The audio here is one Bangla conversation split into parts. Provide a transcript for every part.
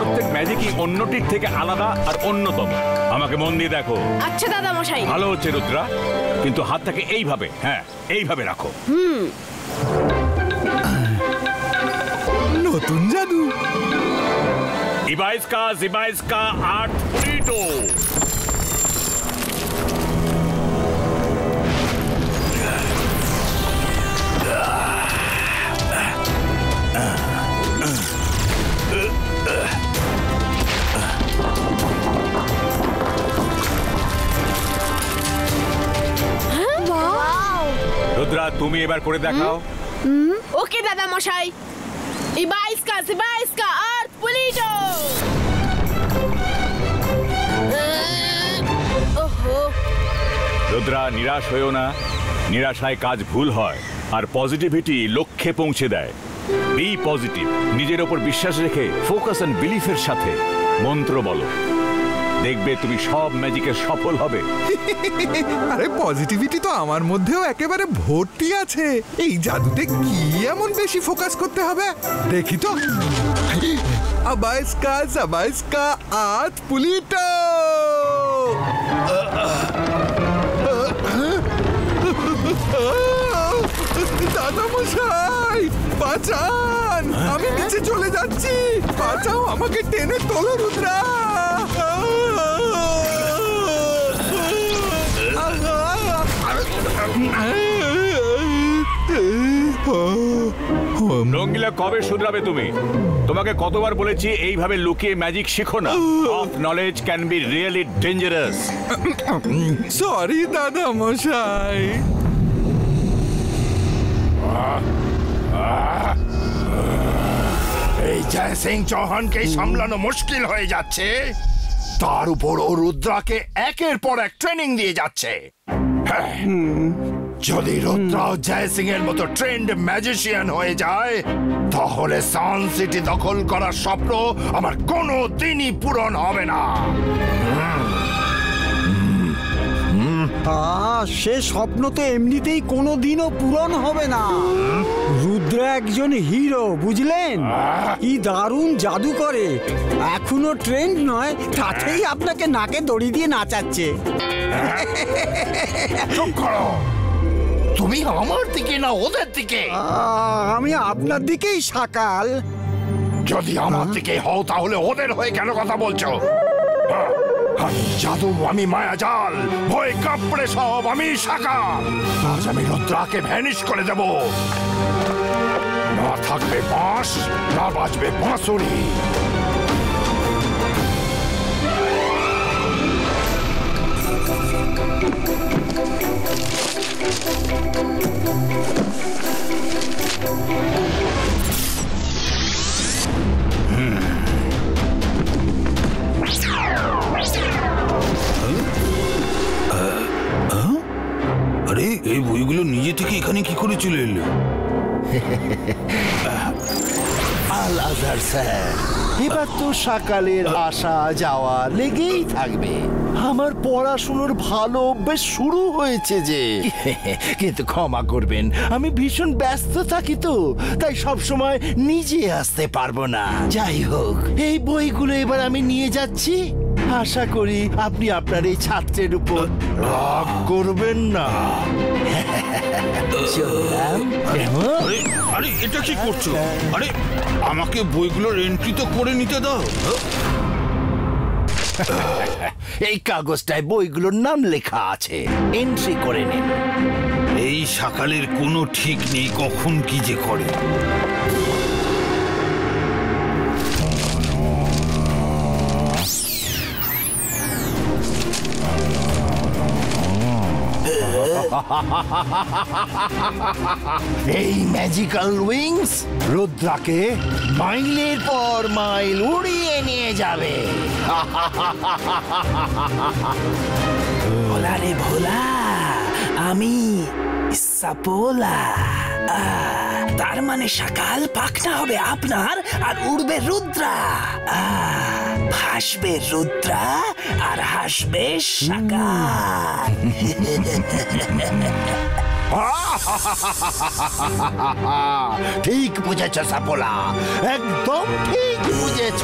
প্রত্যেক ম্যাজিকই অন্যটির থেকে আলাদা আর অন্যতম। আমাকে মন দিয়ে দেখো। আচ্ছা দাদা মশাই। ভালো হচ্ছে রুদ্রা, কিন্তু হাতটাকে এইভাবে, হ্যাঁ এইভাবে রাখো। নতুন জাদু। ইবাইস্কা আর্ট পুলিটো। রুদ্রা, তুমি এবার করে দেখাও। ওকে দাদা মশাই। ইবাইস্কা আর্ট পুলিটো। রুদ্রা, নিরাশ হয়েও না। নিরাশায় কাজ ভুল হয়, আর পজিটিভিটি লক্ষ্যে পৌঁছে দেয়। Be positive. নিজের ওপর বিশ্বাস রেখে ফোকাস এন্ড বিলিফের সাথে মন্ত্র বলো, দেখবে তুমি সব ম্যাজিকে সফল হবে। আরে পজিটিভিটি তো আমার মধ্যেও একেবারে ভর্তি আছে। এই জাদুতে কি এমন বেশি ফোকাস করতে হবে দেখি তো। আবাইস্কা আর্ট পুলিটো। দাদা মশাই বাঁচান, আমি নিচে চলে যাচ্ছি। বাঁচাও, আমাকে টেনে তোলো রুদ্রা। রঙ্গিলা, কবে শুধরাবে তুমি? তোমাকে কতবার বলেছি এইভাবে লুকিয়ে ম্যাজিক শেখো না। Of knowledge can be really dangerous. Sorry দাদা মশাই। এই জয় সিং চৌহানকে সামলানো মুশকিল হয়ে যাচ্ছে, তার উপর ও রুদ্রাকে একের পর এক ট্রেনিং দিয়ে যাচ্ছে। যদি রুদ্রাও জয় সিং এর মতো ট্রেন্ড ম্যাজিশিয়ান হয়ে যায়, তাহলে সান সিটি দখল করার স্বপ্ন আমার কোনো দিনই পূরণ হবে না। সে স্বপ্ন তো এমনিতেই কোনোদিনও পূরণ হবে না। রুদ্র একজন হিরো, বুঝলেন? কি দারুণ জাদু করে। এখনো ট্রেন্ড নয়, তাতেই আপনাকে নাকে দড়ি দিয়ে নাচাচ্ছে। চুপ করো। তুমি আমার দিকে না ওদের দিকে? আমি আপনার দিকেই শাকাল। যদি আমার দিকে হও তাহলে ওদের হয়ে কেন কথা বলছো? জাদু আমি মায়াজাল, ভয় কাপড়ে সব আমি শাকাল। আজ আমি রুদ্রাকে ভ্যানিশ করে দেব। না থাকবে বাঁশ, না বাজবে বাঁশুরি। আরে এই বইগুলো নিজে থেকে এখানে কি করে চলে এলো? আল আজহার স্যার, এবার তো সকালের আসা যাওয়া লেগেই থাকবে। আমার পড়াশুনোর ভালো অভ্যেস শুরু হয়েছে যে। কিন্তু ক্ষমা করবেন, আমি ভীষণ ব্যস্ত থাকি তো, তাই সব সময় নিজে আসতে পারবো না। যাই হোক, এই বইগুলো এবার আমি নিয়ে যাচ্ছি। আশা করি আপনি আপনার এই ছাত্রের উপর রাগ করবেন না। আরে এটা কি করছো? আরে আমাকে বইগুলোর এন্ট্রি তো করে নিতে দাও। এই কাগজটায় বইগুলোর নাম লেখা আছে, এন্ট্রি করে নিন। এই সকালের কোনো ঠিক নেই, কখন কি যে করে। এই ম্যাজিক্যাল উইংস রুদ্রাকে মাইলের পর মাইল উড়িয়ে নিয়ে যাবে। ভোলা রে ভোলা, আমি সাপোলা। তার মানে সকাল পাখনা হবে আপনার, আর উড়বে রুদ্রা। ভাসবে রুদ্রা আর হাসবে সকাল। ঠিক বুঝেছ সাপোলা, একদম ঠিক বুঝেছ।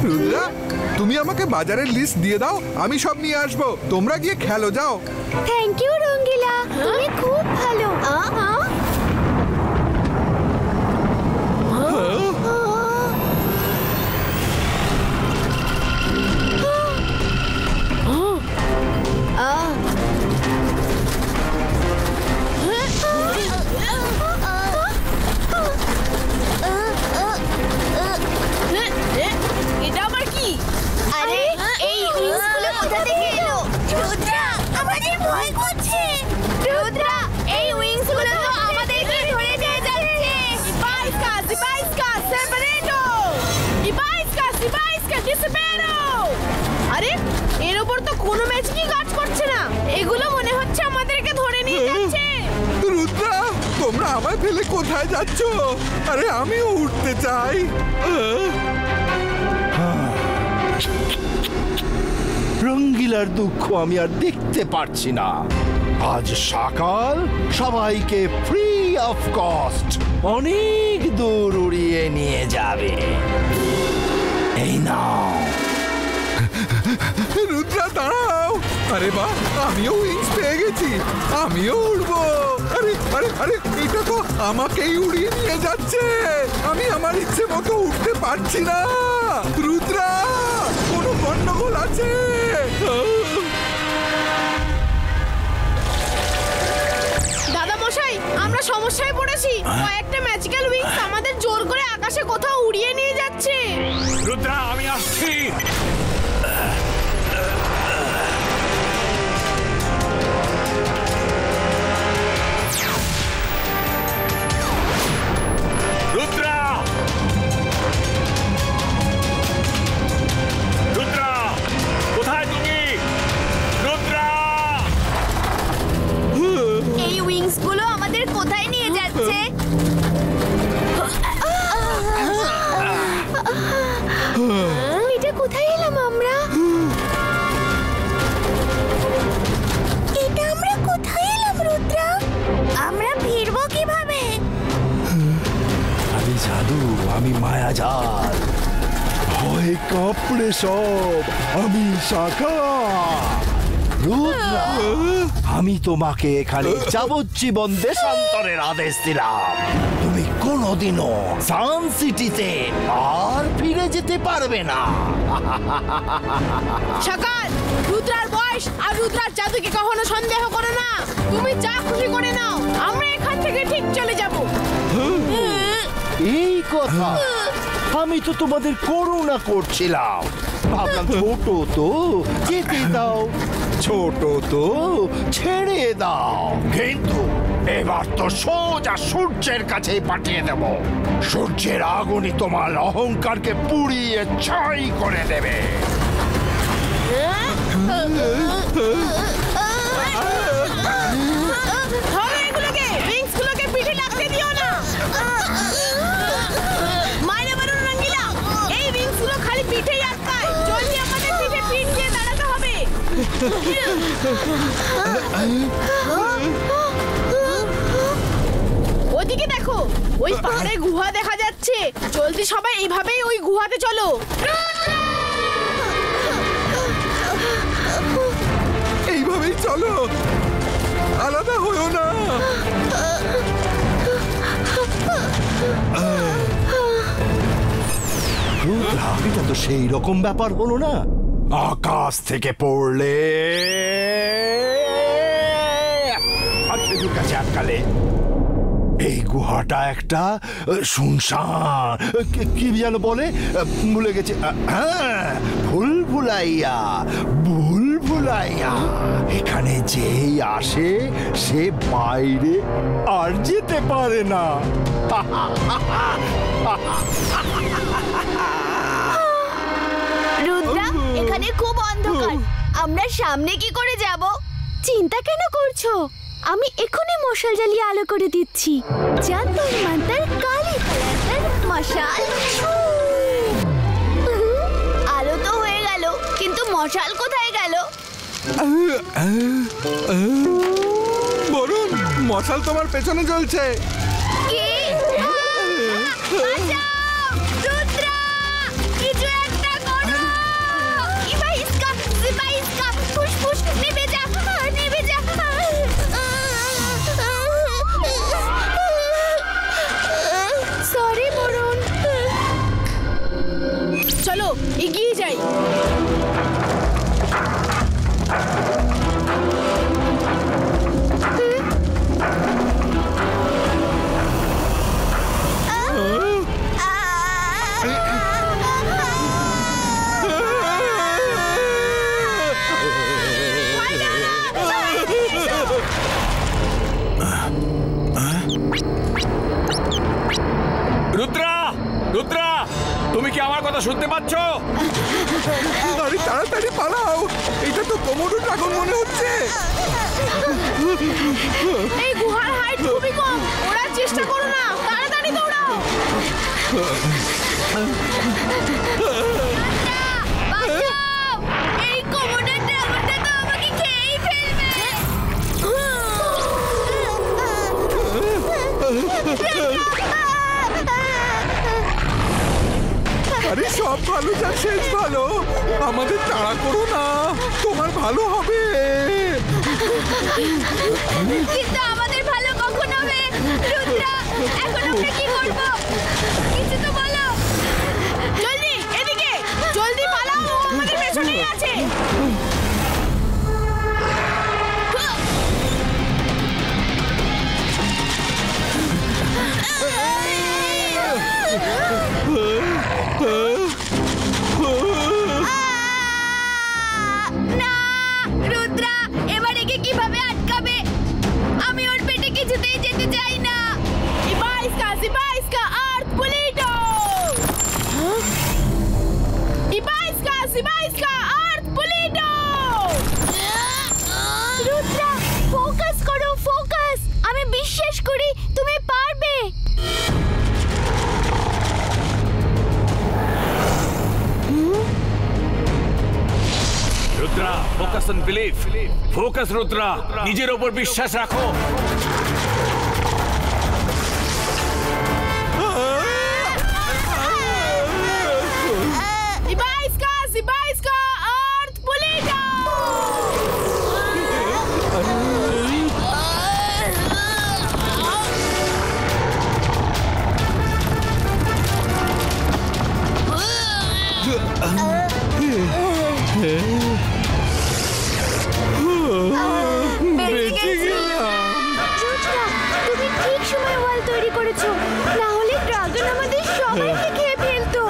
রুদ্রা, তুমি আমাকে বাজারের লিস্ট দিয়ে দাও, আমি সব নিয়ে আসবো। তোমরা গিয়ে খেলো, যাও। থ্যাংক ইউ রঙ্গিলা, তুমি খুব ভালো। এটা আবার কি? আরে এই উইংসগুলো কোথা থেকে এলো? রুদ্রা, আমাদের ভয় করছে। রুদ্রা, এই উইংসগুলো তো আমাদেরকে ধরে নিয়ে যাচ্ছে। Ibaiska, separato! Ibaiska, disapero! আরে এর উপর তো কোনো ম্যাজিকই কাজ করছে না। এগুলো মনে হচ্ছে আমাদেরকে ধরে নিয়ে যাচ্ছে। রুদ্রা, তোমরা আমায় ফেলে কোথায় যাচ্ছ? আরে আমিও উঠতে চাই। রঙ্গিলার দুঃখ আমি আর দেখতে পারছি না। আজ সকাল সবাইকে ফ্রি অফ কস্ট অনেক দূর উড়িয়ে নিয়ে যাবে। এই নাও। রুদ্রা, দাঁড়াও। আরে বাহ, আমিও উইংস পেয়ে গেছি, আমিও উড়বো। আরে আরে আরে, এটা তো আমাকেই উড়িয়ে নিয়ে যাচ্ছে। আমি আমার ইচ্ছে মতো উঠতে পারছি না। রুদ্রা, কোনো গন্ডগোল আছে? দাদা মশাই, আমরা সমস্যায় পড়েছি। কয়েকটা ম্যাজিক্যাল উইংস আমাদের জোর করে আকাশে কোথাও উড়িয়ে নিয়ে যাচ্ছে। রুদ্রা, আমি আসছি। রুদ্রা, রুদ্রা, কোথায় তুমি? রুদ্রা! এই উইংসগুলো আমাদের কোথায় নিয়ে যাচ্ছে? এটা কোথায় এলাম আমরা? এটা আমরা কোথায় এলাম রুদ্রা? আমরা ফিরবো কিভাবে? আমি জাদু, আমি মায়াজাল, ভয় কাঁপড়ে সব আমি সাকার। রুদ্রা, আমি তোমাকে এখানে যাবজ্জীবন দেশান্তরের আদেশ দিলাম। তুমি কোনোদিনও সান সিটিতে আর ফিরে যেতে পারবে না। সকাল, রুদ্রার বয়স আর রুদ্রার জাদুকে কখনো সন্দেহ করো না। তুমি যা খুশি করে নাও, আমরা এখান থেকে ঠিক চলে যাব। এই কথা, আমি তো তোমাদের করুণা করছিলাম। ভাবলাম ছোট তো যেতে দাও, ছোট তো ছেড়ে দাও। কিন্তু এবার তো সোজা সূর্যের কাছেই পাঠিয়ে দেব। সূর্যের আগুনই তোমার অহংকারকে পুড়িয়ে ছাই করে দেবে। ধরো এগুলোকে, উইংসগুলোকে পিঠে লাগতে দিও না। মাইনে মারুন রঙ্গিলা, এই উইংসগুলো খালি পিঠেই আটকায়। জলদি আমাদের পিঠে পিঠ দিয়ে দাঁড়াতে হবে। ওদিকে দেখো, ওই পাহাড়ে গুহা দেখা যাচ্ছে। জলদি সবাই এইভাবেই ওই গুহাতে চলো। এইভাবেই চলো, আলাদা হয়েও না। রুদ্রা, এটা তো সেই রকম ব্যাপার হলো না। আকাশ থেকে পড়লে আর খেজুর গাছে আটকালে। এই গুহাটা একটা শুনশান, কি যেন বলে, ভুলে গেছে। হ্যাঁ, ভুলভুলাইয়া, ভুলভুলাইয়া। এখানে যেই আসে সে বাইরে আর যেতে পারে না। রুদ্রা, এখানে খুব অন্ধকার, আমরা সামনে কি করে যাব? চিন্তা কেন করছো? আমি এখনই মশাল জ্বালিয়ে আলো করে দিচ্ছি। জান্তর মান্তর কালি কালার মশাল। আলো তো হয়ে গেল, কিন্তু মশাল কোথায় গেল? মশাল তোমার পেছনে জ্বলছে। কি? বাঁচাও! রুদ্রা! কিছু একটা করো! ইবাইস্কা! ইবাইস্কা! ফুসফুস! নেমে যা! নেমে যা! সরি বরুণ। চলো এগিয়ে যাই। রুদ্রা, রুদ্রা, তুমি কি আমার কথা শুনতে পাচ্ছ? আরে তাড়াতাড়ি পালাও, এটা তো কোমোডো ড্রাগন মনে হচ্ছে। এই গুহার হাইট খুবই কম, ওড়ার চেষ্টা করো না, তাড়াতাড়ি দৌড়াও। বাঁচাও! এই কোমোডো ড্রাগনটা তো আমাকে খেয়েই ফেলবে। আরে সব ভালো যার শেষ ভালো, আমাদের তাড়া করো না, তোমার ভালো হবে। কিন্তু আমাদের ভালো কখন হবে? রুদ্রা, এখন আমরা কি করব? কিছু তো বলো। জলদি এদিকে, জলদি পালাও, ও আমাদের পেছনেই আছে। না, রুদ্রা, এবার একে কিভাবে আটকাবে? আমি ওর পেটে কিছুতেই যেতে চাই না। ইবাইস্কা, ইবাইস্কা, আর্থ পুলিটো। ইবাইস্কা, ইবাইস্কা, আর্থ পুলিটো। রুদ্রা, ফোকাস করো, ফোকাস। আমি বিশ্বাস করি তুমি পারবে। Rudra, focus on believe. Focus Rudra, নিজের ওপর বিশ্বাস রাখো। ইবাইস্কা, ইবাইস্কা, আর্থ পুলিটো। বেঁচে গেলাম। রুদ্রা, তুমি ঠিক সময় ওয়াল তৈরি করেছো, না হলে ড্রাগন আমাদের সবাইকে খেয়ে ফেলতো।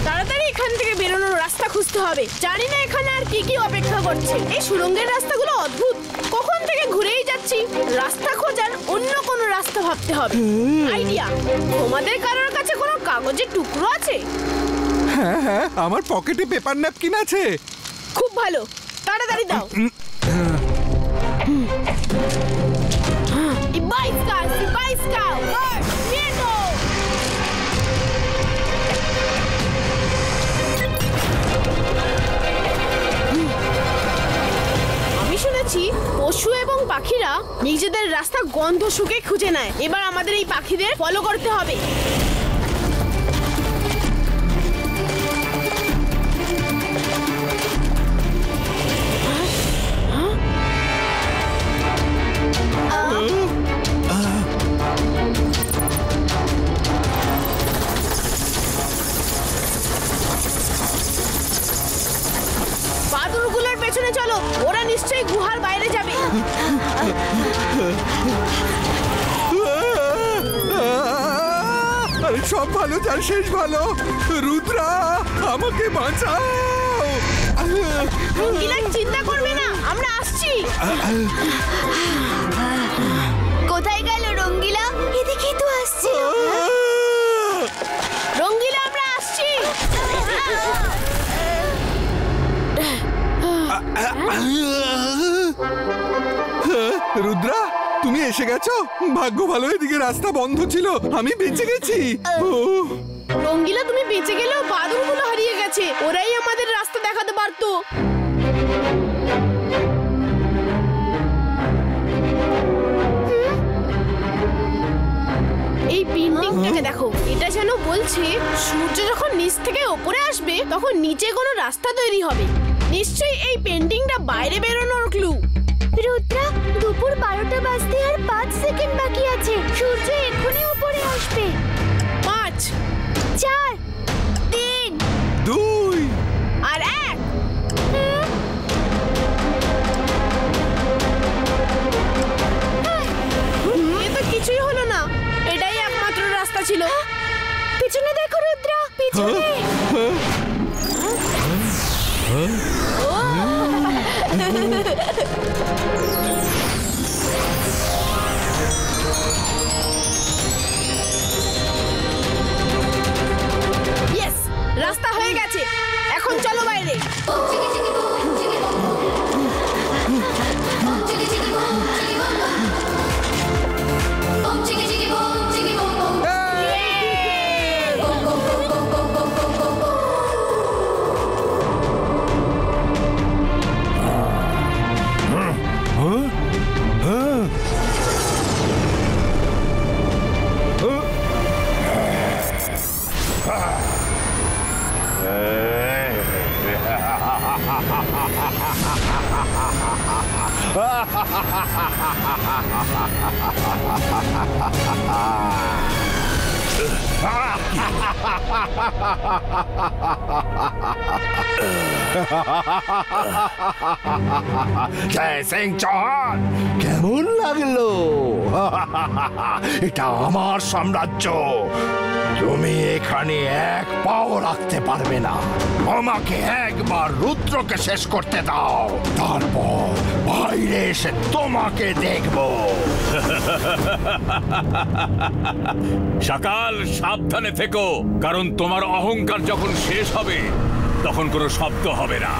তাড়াতাড়ি এখান থেকে বেরোনোর রাস্তা খুঁজতে হবে। জানি না এখানে আর কি কি অপেক্ষা করছে। এই সুড়ঙ্গের রাস্তাগুলো অদ্ভুত, কখন থেকে ঘুরেই যাচ্ছি। রাস্তা খোঁজার অন্য কোনো রাস্তা ভাবতে হবে। আইডিয়া, তোমাদের কারোর কাছে কোনো কাগজের টুকরো আছে? হ্যাঁ হ্যাঁ, আমার পকেটে পেপার ন্যাপকিন আছে। খুব ভালো, তাড়াতাড়ি দাও। ইবাইস্কা, ইবাইস্কা, ওয়ার্ড, মিয়েটো। আমি শুনেছি পশু এবং পাখিরা নিজেদের রাস্তা গন্ধ শুকে খুঁজে নেয়। এবার আমাদের এই পাখিদের ফলো করতে হবে। বাদুড়গুলোর পেছনে চলো, ওরা নিশ্চয়ই গুহার বাইরে যাবে। আরে সব ভালো যার শেষ ভালো, রুদ্রা আমাকে বাঁচাও। রঙ্গিলা, চিন্তা করবে না, আমরা আসছি। কোথায় গেল রঙ্গিলা? এদিকেই তো আসছে। রঙ্গিলা, আমরা আসছি। রুদ্রা, তুমি এসে গেছো? ভাগ্য ভালো, এদিকে রাস্তা বন্ধ ছিল, আমি বেঁচে গেছি। ও রঙ্গিলা, তুমি বেঁচে গেলেও বাদুড়গুলো হারিয়ে গেছে, ওরাই আমাদের রাস্তা দেখাতে পারতো। এই পেন্টিংটাকে দেখো, এটা যেন বলছে সূর্য যখন নিচ থেকে ওপরে আসবে তখন নিচে কোনো রাস্তা তৈরি হবে। নিশ্চয়ই এই পেন্টিংটা বাইরে বেরোনোর ক্লু। রুদ্রা, দুপুর 12টা বাজতে আর 5 সেকেন্ড বাকি আছে। সূর্য এক্ষুনি উপরে আসবে। 5, 4, 3, 2 আর 1। এ তো কিছুই হলো না, এটাই একমাত্র রাস্তা ছিল। পিছনে দেখো রুদ্রা, পিছনে। ইয়েস, রাস্তা হয়ে গেছে, এখন চলো বাইরে। জয় সিং চৌহান, কেমন লাগলো? এটা আমার সাম্রাজ্য, তুমি এখানে এক পাও রাখতে পারবে না। আমাকে একবার রুদ্রকে শেষ করতে দাও, তারপর বাইরে এসে তোমাকে দেখবো। সকাল, সাবধানে থেকো, কারণ তোমার অহংকার যখন শেষ হবে তখন কোনো শব্দ হবে না।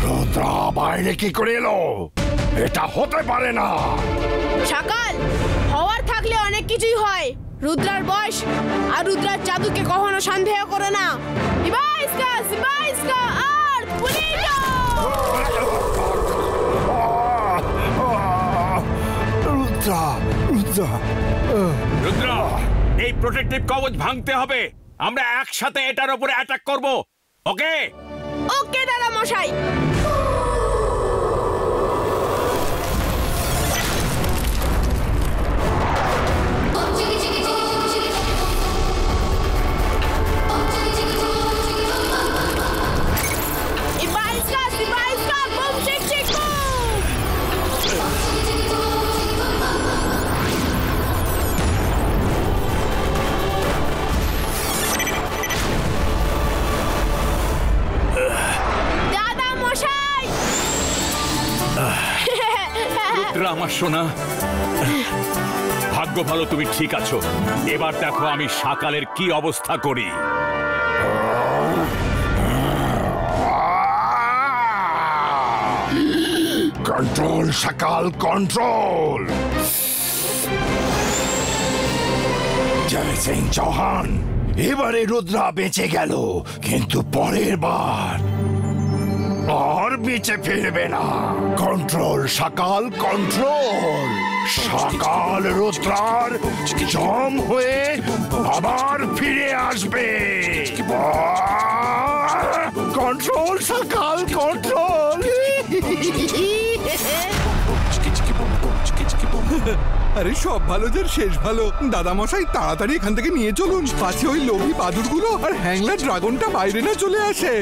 রুদ্রা বাইরে কি করে এলো? এটা হতে পারে না। সকাল, হওয়ার থাকলে অনেক কিছুই হয়। রুদ্রার বয়স আর রুদ্রার জাদুকে কখনো সন্দেহ করো না। আর পুলিটো! রুদ্রা, রুদ্রা, রুদ্র, এই প্রোটেক্টিভ কবচ ভাঙতে হবে। আমরা একসাথে এটার উপরে অ্যাটাক করব। ওকে ওকে দাদা মশাই। আমার সোনা, ভাগ্য ভালো তুমি ঠিক আছো। এবার দেখো আমি সকালের কি অবস্থা করি। কন্ট্রোল সকাল, কন্ট্রোল। জয় সিং চৌহান, এবারে রুদ্রা বেঁচে গেল, কিন্তু পরের বার আর বেঁচে ফিরবে না। কন্ট্রোল সকাল, কন্ট্রোল। সকাল রুদ্রার জম হয়ে আবার ফিরে আসবে। কন্ট্রোল সকাল, কন্ট্রোল। আরে সব ভালো যার শেষ ভালো। দাদা মশাই তাড়াতাড়ি এখান থেকে নিয়ে চলুন, পাছে ওই লোভী বাদুরগুলো আর হ্যাংলার ড্রাগনটা বাইরে না চলে আসে।